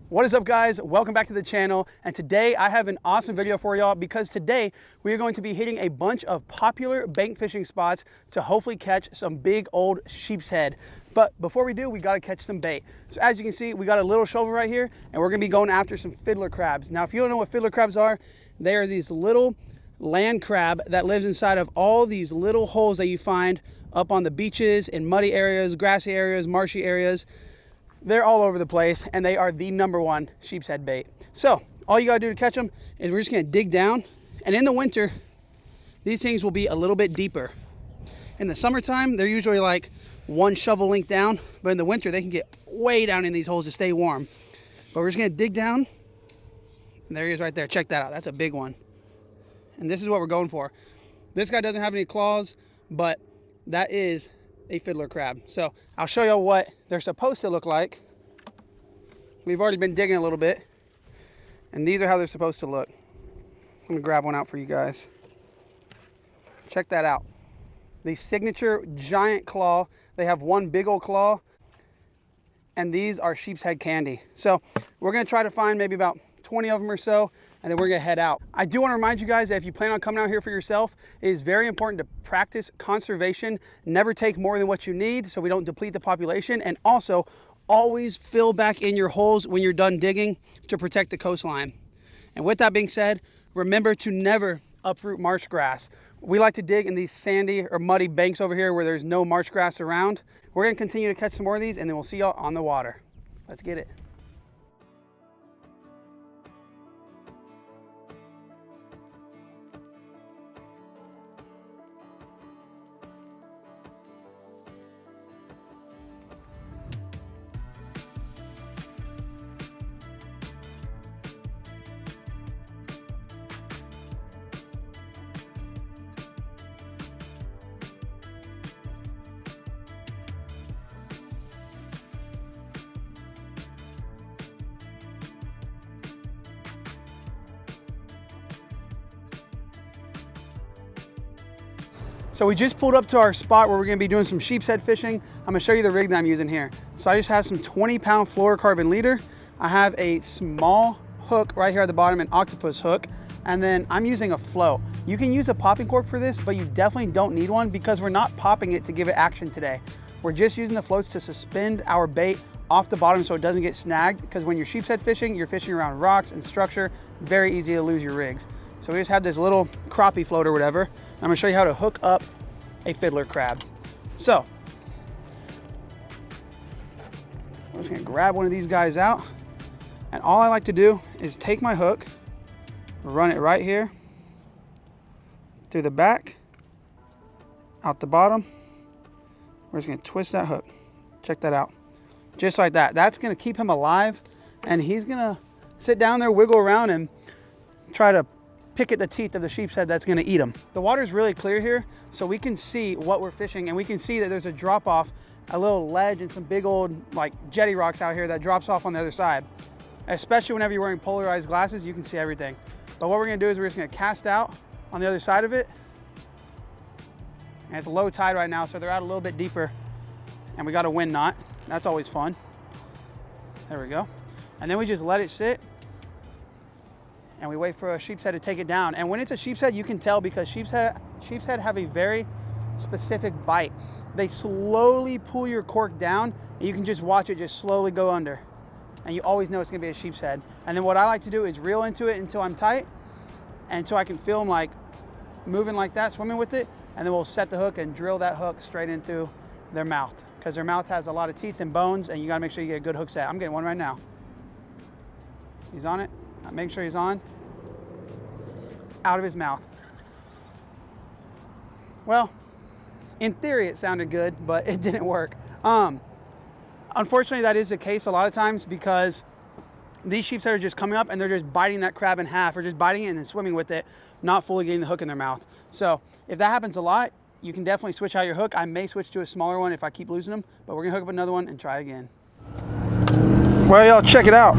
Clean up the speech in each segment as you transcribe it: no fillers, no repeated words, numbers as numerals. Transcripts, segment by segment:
What is up, guys? Welcome back to the channel, and today I have an awesome video for y'all because today we are going to be hitting a bunch of popular bank fishing spots to hopefully catch some big old sheepshead. But before we do, we got to catch some bait. So as you can see, we got a little shovel right here, and we're going to be going after some fiddler crabs. Now, if you don't know what fiddler crabs are, they are these little land crab that lives inside of all these little holes that you find up on the beaches, in muddy areas, grassy areas, marshy areas. They're all over the place, and they are the #1 sheepshead bait. So all you gotta do to catch them is we're just gonna dig down, and in the winter these things will be a little bit deeper. In the summertime they're usually like one shovel length down, but in the winter they can get way down in these holes to stay warm. But we're just gonna dig down, and there he is right there. Check that out, that's a big one. And this is what we're going for. This guy doesn't have any claws, but that is a fiddler crab. So I'll show you what they're supposed to look like. We've already been digging a little bit, and these are how they're supposed to look. I'm gonna grab one out for you guys. Check that out. The signature giant claw. They have one big old claw, and these are sheepshead candy. So we're gonna try to find maybe about 20 of them or so, and then we're gonna head out. I do want to remind you guys that if you plan on coming out here for yourself, it is very important to practice conservation. Never take more than what you need so we don't deplete the population, and also always fill back in your holes when you're done digging to protect the coastline. And with that being said, remember to never uproot marsh grass. We like to dig in these sandy or muddy banks over here where there's no marsh grass around. We're gonna continue to catch some more of these, and then we'll see y'all on the water. Let's get it. So we just pulled up to our spot where we're gonna be doing some sheepshead fishing. I'm gonna show you the rig that I'm using here. So I just have some 20-pound fluorocarbon leader. I have a small hook right here at the bottom, an octopus hook, and then I'm using a float. You can use a popping cork for this, but you definitely don't need one because we're not popping it to give it action today. We're just using the floats to suspend our bait off the bottom so it doesn't get snagged, because when you're sheepshead fishing, you're fishing around rocks and structure, very easy to lose your rigs. So we just have this little crappie float or whatever. I'm gonna show you how to hook up a fiddler crab. So I'm just gonna grab one of these guys out, and all I like to do is take my hook, run it right here through the back, out the bottom. We're just gonna twist that hook. Check that out, just like that. That's gonna keep him alive, and he's gonna sit down there, wiggle around, and try to pick at the teeth of the sheepshead that's gonna eat them. The water is really clear here, so we can see what we're fishing, and we can see that there's a drop off, a little ledge and some big old like jetty rocks out here that drops off on the other side. Especially whenever you're wearing polarized glasses, you can see everything. But what we're gonna do is we're just gonna cast out on the other side of it. And it's low tide right now, so they're out a little bit deeper, and we got a wind knot. That's always fun. There we go. And then we just let it sit, and we wait for a sheepshead to take it down. And when it's a sheepshead, you can tell because sheepshead have a very specific bite. They slowly pull your cork down, and you can just watch it just slowly go under. And you always know it's gonna be a sheepshead. And then what I like to do is reel into it until I'm tight, and until I can feel them like moving like that, swimming with it. And then we'll set the hook and drill that hook straight into their mouth, because their mouth has a lot of teeth and bones, and you gotta make sure you get a good hook set. I'm getting one right now. He's on it. Make sure he's on. Out of his mouth. Well, in theory it sounded good, but it didn't work. Unfortunately, that is the case a lot of times, because these sheepshead are just coming up and they're just biting that crab in half, or just biting it and then swimming with it, not fully getting the hook in their mouth. So if that happens a lot, you can definitely switch out your hook. I may switch to a smaller one if I keep losing them, but we're gonna hook up another one and try again. Well, y'all, check it out.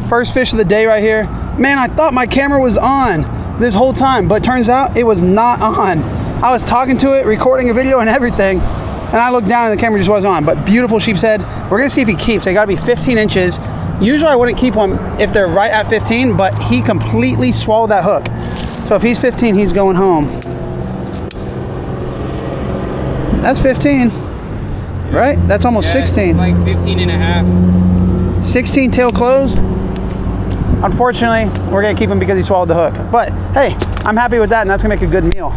First fish of the day right here. Man, I thought my camera was on this whole time, but turns out it was not on. I was talking to it, recording a video and everything, and I looked down and the camera just wasn't on. But beautiful sheepshead. We're gonna see if he keeps. They gotta be 15 inches. Usually I wouldn't keep them if they're right at 15, but he completely swallowed that hook. So if he's 15, he's going home. That's 15, right? That's almost 16. Like 15 and a half. 16 tail closed. Unfortunately, we're gonna keep him because he swallowed the hook. But hey, I'm happy with that, and that's gonna make a good meal.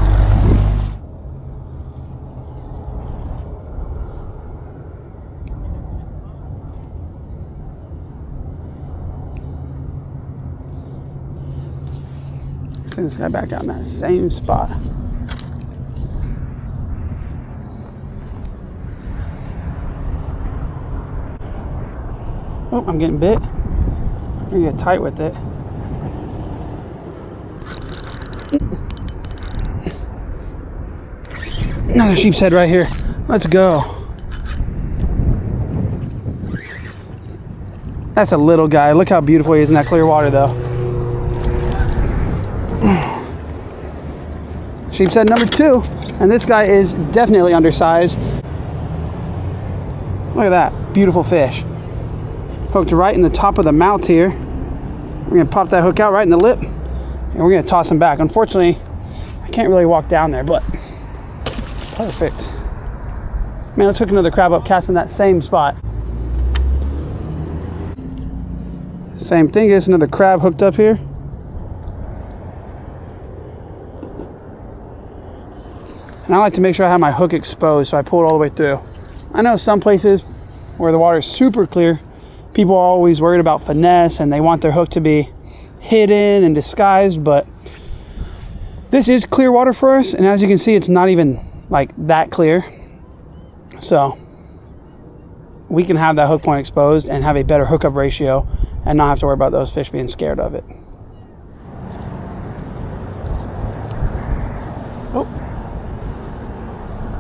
Send this guy back out in that same spot. Oh, I'm getting bit. I'm gonna get tight with it. Another sheepshead right here. Let's go. That's a little guy. Look how beautiful he is in that clear water though. Sheepshead number 2, and this guy is definitely undersized. Look at that, beautiful fish. Hooked right in the top of the mouth here. We're gonna pop that hook out right in the lip, and we're gonna toss him back. Unfortunately, I can't really walk down there, but perfect. Man, let's hook another crab up, cast in that same spot. Same thing, there's another crab hooked up here. And I like to make sure I have my hook exposed, so I pull it all the way through. I know some places where the water is super clear, people are always worried about finesse and they want their hook to be hidden and disguised, but this is clear water for us, and as you can see, it's not even like that clear. So we can have that hook point exposed and have a better hookup ratio and not have to worry about those fish being scared of it. Oh.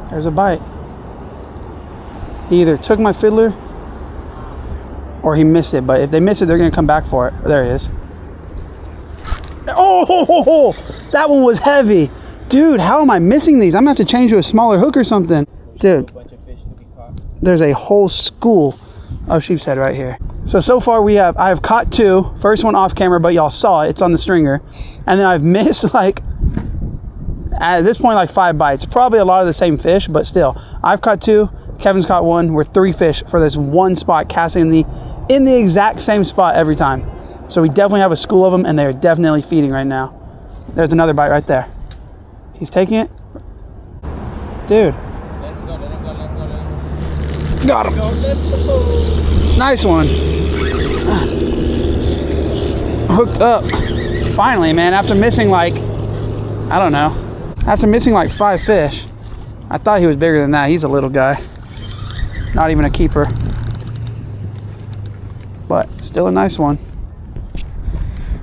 There's a bite. He either took my fiddler or he missed it, but if they miss it, they're gonna come back for it. There he is. Oh, that one was heavy. Dude, how am I missing these? I'm gonna have to change to a smaller hook or something. Dude, there's a whole school of sheepshead right here. So far I have caught 2. First one off camera, but y'all saw it, it's on the stringer. And then I've missed like, at this point, like 5 bites. Probably a lot of the same fish, but still. I've caught 2, Kevin's caught 1. We're 3 fish for this one spot, casting in the exact same spot every time. So we definitely have a school of them, and they're definitely feeding right now. There's another bite right there. He's taking it. Dude. Got him. Nice one. Hooked up. Finally, man, after missing like, I don't know. After missing like 5 fish, I thought he was bigger than that. He's a little guy. Not even a keeper. But still a nice one.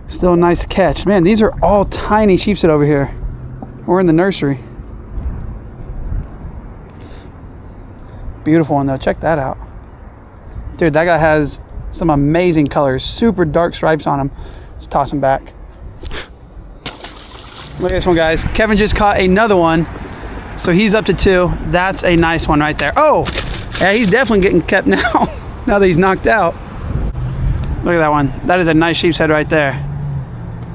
Still a nice catch. Man, these are all tiny sheepshead over here. We're in the nursery. Beautiful one though. Check that out. Dude, that guy has some amazing colors. Super dark stripes on him. Let's toss him back. Look at this one, guys. Kevin just caught another one. So he's up to 2. That's a nice one right there. Oh, yeah, he's definitely getting kept now. Now that he's knocked out. Look at that one. That is a nice sheepshead right there.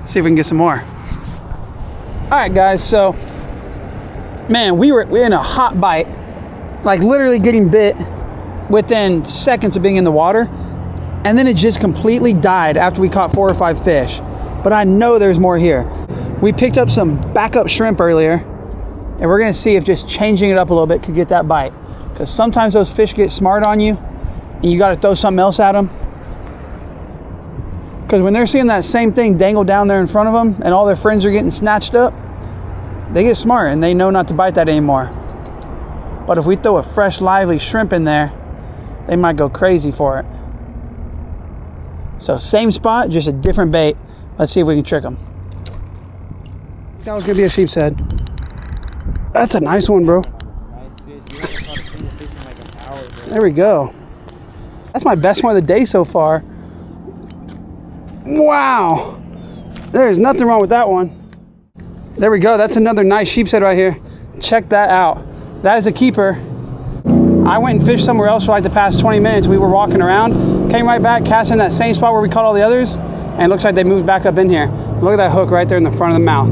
See if we can get some more. All right, guys. So, man, we're in a hot bite. Like literally getting bit within seconds of being in the water. And then it just completely died after we caught 4 or 5 fish. But I know there's more here. We picked up some backup shrimp earlier, and we're gonna see if just changing it up a little bit could get that bite. Because sometimes those fish get smart on you, and you gotta throw something else at them. Because when they're seeing that same thing dangle down there in front of them, and all their friends are getting snatched up, they get smart, and they know not to bite that anymore. But if we throw a fresh, lively shrimp in there, they might go crazy for it. So same spot, just a different bait. Let's see if we can trick them. That was gonna be a sheepshead. That's a nice one, bro. There we go. That's my best one of the day so far. Wow. There's nothing wrong with that one. There we go. That's another nice sheepshead right here. Check that out. That is a keeper. I went and fished somewhere else for like the past 20 minutes. We were walking around Came right back, cast in that same spot where we caught all the others, and it looks like they moved back up in here. Look at that hook right there in the front of the mouth.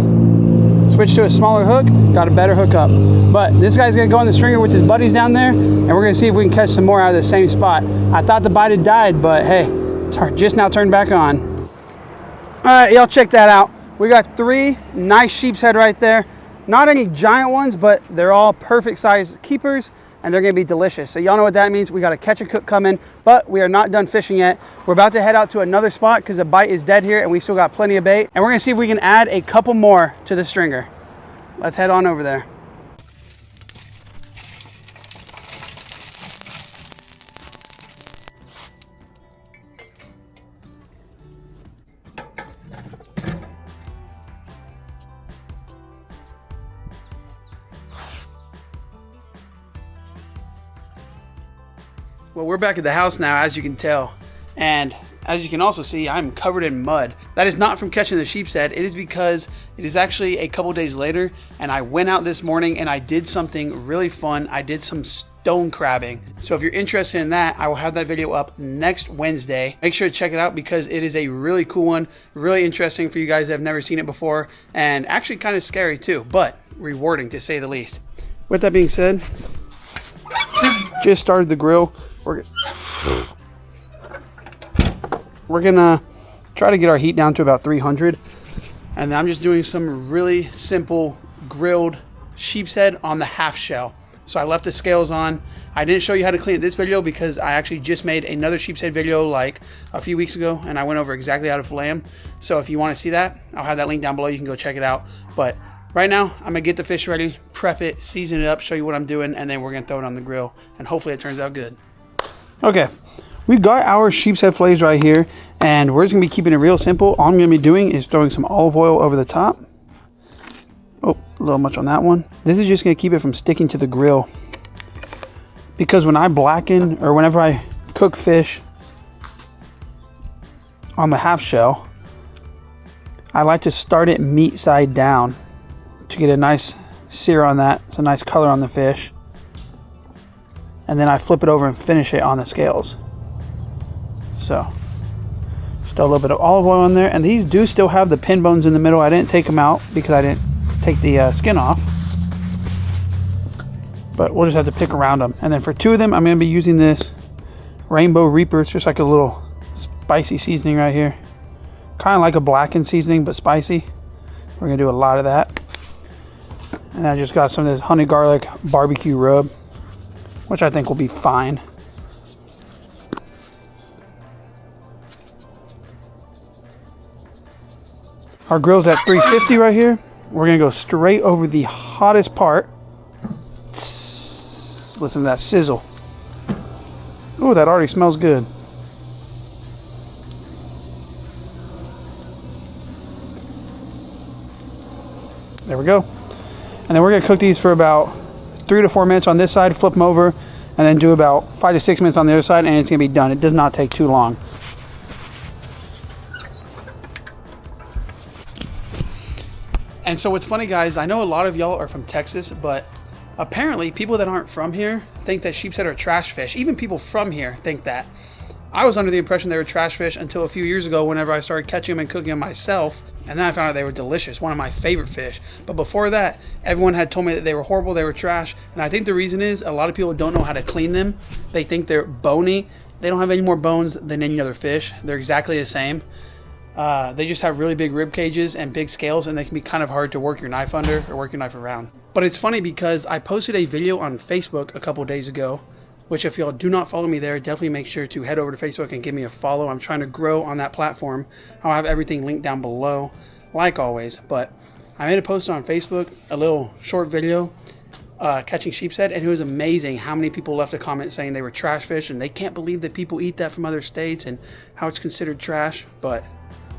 Switched to a smaller hook, got a better hook up. But this guy's gonna go on the stringer with his buddies down there, and we're gonna see if we can catch some more out of the same spot. I thought the bite had died, but hey, it's just now turned back on. All right, y'all check that out. We got 3 nice sheepshead right there. Not any giant ones, but they're all perfect size keepers, and they're gonna be delicious. So y'all know what that means. We got a catch and cook coming, but we are not done fishing yet. We're about to head out to another spot because the bite is dead here and we still got plenty of bait. And we're gonna see if we can add a couple more to the stringer. Let's head on over there. Well, we're back at the house now, as you can tell. And as you can also see, I'm covered in mud. That is not from catching the sheepshead. It is because it is actually a couple days later, and I went out this morning and I did something really fun. I did some stone crabbing. So if you're interested in that, I will have that video up next Wednesday. Make sure to check it out because it is a really cool one, really interesting for you guys that have never seen it before, and actually kind of scary too, but rewarding to say the least. With that being said, just started the grill. We're gonna try to get our heat down to about 300, and I'm just doing some really simple grilled sheepshead on the half shell. So I left the scales on. I didn't show you how to clean it this video because I actually just made another sheepshead video like a few weeks ago, and I went over exactly how to fillet them. So if you want to see that, I'll have that link down below. You can go check it out. But right now, I'm gonna get the fish ready, prep it, season it up, show you what I'm doing, and then we're gonna throw it on the grill, and hopefully it turns out good. Okay, we got our sheepshead fillets right here, and we're just gonna be keeping it real simple. All I'm gonna be doing is throwing some olive oil over the top. Oh, a little much on that one. This is just gonna keep it from sticking to the grill, because when I blacken or whenever I cook fish on the half shell, I like to start it meat side down to get a nice sear on that. It's a nice color on the fish. And then I flip it over and finish it on the scales. So, just a little bit of olive oil in there. And these do still have the pin bones in the middle. I didn't take them out because I didn't take the skin off. But we'll just have to pick around them. And then for 2 of them, I'm going to be using this Rainbow Reaper. It's just like a little spicy seasoning right here. Kind of like a blackened seasoning, but spicy. We're going to do a lot of that. And I just got some of this honey garlic barbecue rub, which I think will be fine. Our grill's at 350 right here. We're gonna go straight over the hottest part. Listen to that sizzle. Ooh, that already smells good. There we go. And then we're gonna cook these for about 3 to 4 minutes on this side, flip them over, and then do about 5 to 6 minutes on the other side, and it's gonna be done. It does not take too long. And so what's funny, guys, I know a lot of y'all are from Texas, but apparently people that aren't from here think that sheepshead are trash fish. Even people from here think that. I was under the impression they were trash fish until a few years ago whenever I started catching them and cooking them myself. And then I found out they were delicious, one of my favorite fish. But before that, everyone had told me that they were horrible, they were trash. And I think the reason is a lot of people don't know how to clean them. They think they're bony. They don't have any more bones than any other fish. They're exactly the same. They just have really big rib cages and big scales, and they can be kind of hard to work your knife under or work your knife around. But it's funny because I posted a video on Facebook a couple days ago, which if y'all do not follow me there, definitely make sure to head over to Facebook and give me a follow. I'm trying to grow on that platform. I'll have everything linked down below, like always. But I made a post on Facebook, a little short video, catching sheepshead, and it was amazing how many people left a comment saying they were trash fish and they can't believe that people eat that from other states and how it's considered trash. But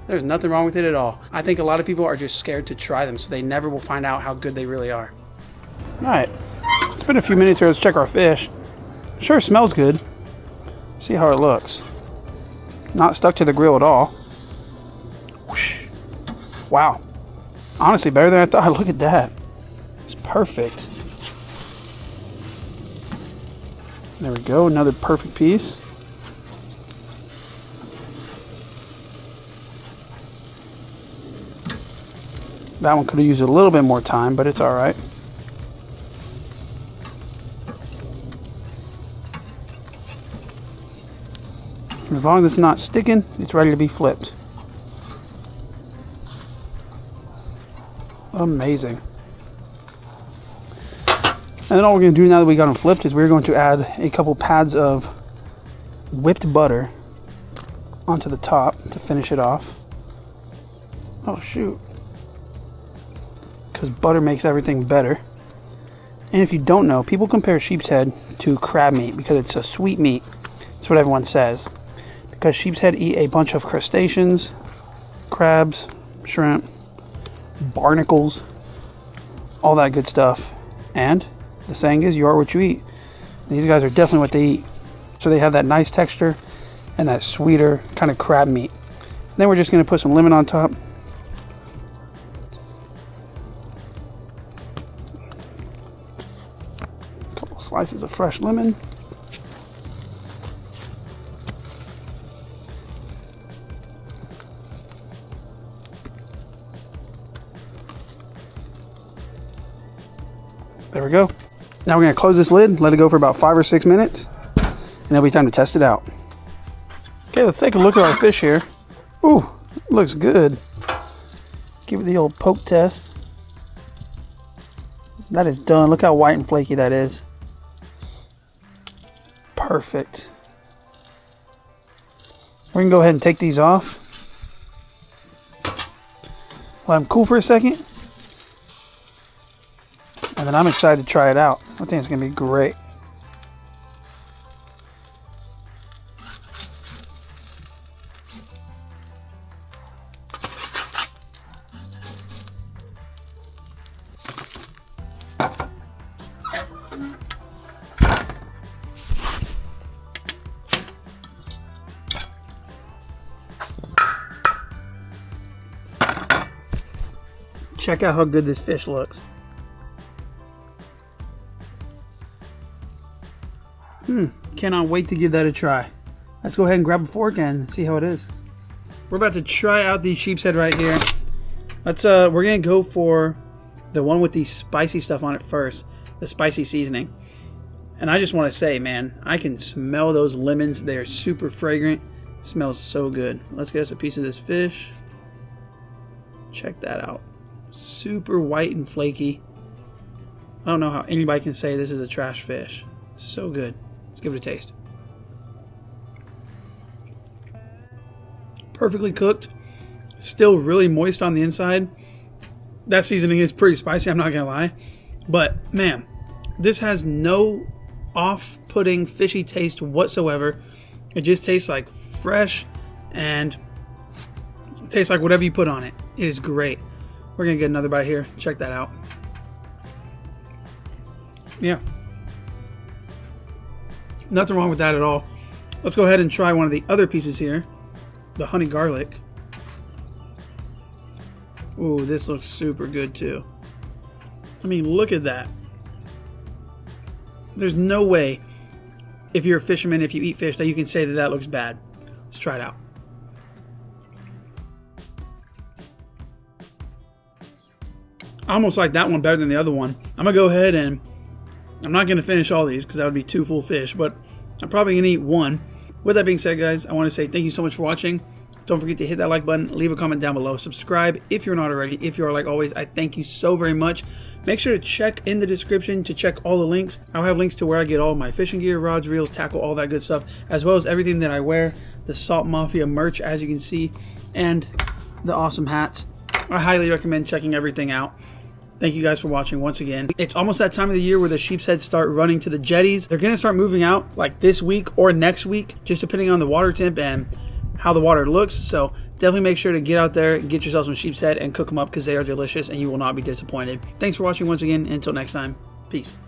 there's nothing wrong with it at all. I think a lot of people are just scared to try them, so they never will find out how good they really are. All right, it's been a few minutes here. Let's check our fish. Sure smells good. See how it looks. Not stuck to the grill at all. Whoosh. Wow. Honestly, better than I thought. Look at that. It's perfect. There we go. Another perfect piece. That one could have used a little bit more time, but it's all right. As long as it's not sticking, it's ready to be flipped. Amazing. And then all we're going to do now that we got them flipped is we're going to add a couple pads of whipped butter onto the top to finish it off. Oh shoot. Because butter makes everything better. And if you don't know, people compare sheepshead to crab meat because it's a sweet meat. That's what everyone says. Because sheepshead eat a bunch of crustaceans, crabs, shrimp, barnacles, all that good stuff. And the saying is, you are what you eat. These guys are definitely what they eat. So they have that nice texture and that sweeter kind of crab meat. Then we're just going to put some lemon on top. A couple slices of fresh lemon. There we go. Now we're going to close this lid, let it go for about 5 or 6 minutes, and it'll be time to test it out. Okay, let's take a look at our fish here. Ooh, looks good. Give it the old poke test. That is done. Look how white and flaky that is. Perfect. We're going to go ahead and take these off. Let them cool for a second. And then I'm excited to try it out. I think it's going to be great. Check out how good this fish looks. Cannot wait to give that a try. Let's go ahead and grab a fork and see how it is. We're about to try out these sheepshead right here. We're gonna go for the one with the spicy stuff on it first, the spicy seasoning. And I just want to say, man, I can smell those lemons. They're super fragrant. It smells so good. Let's get us a piece of this fish. Check that out. Super white and flaky. I don't know how anybody can say this is a trash fish. So good. Let's give it a taste. Perfectly cooked. Still really moist on the inside. That seasoning is pretty spicy, I'm not gonna lie. But man, this has no off-putting fishy taste whatsoever. It just tastes like fresh and it tastes like whatever you put on it. It is great. We're gonna get another bite here. Check that out. Yeah. Nothing wrong with that at all. Let's go ahead and try one of the other pieces here. The honey garlic. Ooh, this looks super good too. I mean, look at that. There's no way, if you're a fisherman, if you eat fish, that you can say that that looks bad. Let's try it out. I almost like that one better than the other one. I'm gonna go ahead and I'm not gonna finish all these because that would be 2 full fish, but I'm probably gonna eat one. With that being said, guys, I want to say thank you so much for watching. Don't forget to hit that like button, leave a comment down below, subscribe if you're not already. If you are, like always, I thank you so very much. Make sure to check in the description to check all the links. I'll have links to where I get all my fishing gear, rods, reels, tackle, all that good stuff, as well as everything that I wear, the Salt Mafia merch, as you can see, and the awesome hats. I highly recommend checking everything out. Thank you guys for watching once again. It's almost that time of the year where the sheepshead start running to the jetties. They're going to start moving out like this week or next week, just depending on the water temp and how the water looks. So definitely make sure to get out there, get yourself some sheepshead and cook them up because they are delicious and you will not be disappointed. Thanks for watching once again. Until next time, peace.